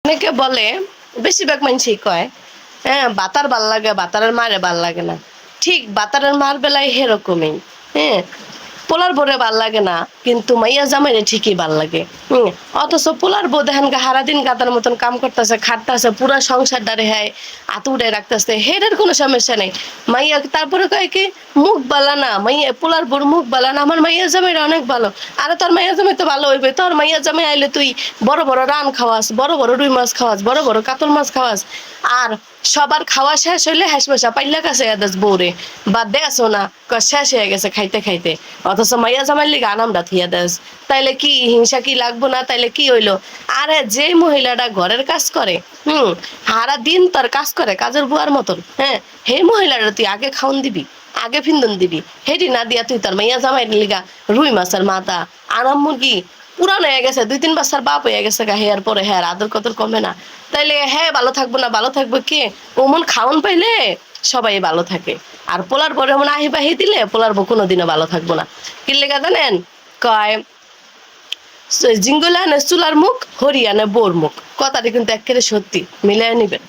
অনেকে বলে, বেশিরভাগ মানুষই কয়, হ্যাঁ বাতার ভাল লাগে, বাতারের মারে ভাল লাগে না। ঠিক বাতারের মার বেলায় সেরকমই। হ্যাঁ, পোলার বোরে ভাল লাগে না, কিন্তু মাইয়া জামাইরে ঠিকই ভাল লাগে। অথচ পোলার বউ দেখেন সারাদিন গাদার মতন কাম করতেছে, খাটতেছে, পুরা সংসার দ্বারে হ্যাঁ আতুড়ে রাখতেছে, হেডের কোনো সমস্যা নেই। মাইয়া তারপরে কয় কি, মুখ বালা না মাইয়া, পোলার বোর মুখ বালা না, আমার মাইয়া জামাইরা অনেক ভালো। আরে তোর মাইয়া জামাই তো ভালো হইবে, তোর মাইয়া জামাই আইলে তুই বড় বড় রান খাওয়াস, বড় বড় রুই মাছ খাওয়াস, বড় বড় কাতল মাছ খাওয়াস। আর সবার খাওয়া শেষ হইলে হাসমেশা পাইলা কাছে দেশ বউরে বা দেশও না, শেষ হয়ে গেছে খাইতে খাইতে। অথচ মাইয়া জামাইর লিগে আনামটা থিয়া দেশ। তাইলে কি হিংসা কি লাগবো না? তাইলে কি হইলো? আরে যে মহিলাটা ঘরের কাজ করে, সারা দিন তার কাজ করে কাজের বুয়ার মতন, হ্যাঁ, হে মহিলাটা তুই আগে খাওন দিবি, আগে ফিন্দন দিবি। হেটি না দিয়া তুই তার মাইয়া জামাইয়ের লিগা রুই মাছের মাথা, আনাম মুরগি পুরান হয়ে গেছে, 2-3 বছর বাপ হয়ে গেছে গা, হেয়ার পরে হ্যাঁ আদর কদর কমে না। তাইলে হ্যাঁ ভালো থাকবো না? ভালো থাকবো কে? ওমন খাওন পাইলে সবাই ভালো থাকে। আর পোলার পরে এমন আহি বাহি দিলে পোলার বউ কোনোদিনও ভালো থাকবো না। কি লেগা জানেন? কয় জিঙ্গুলানে চুলার মুখ, হরিয়ানে বোর মুখ। কথাটি কিন্তু একেবারে সত্যি, মিলাই নিবেন।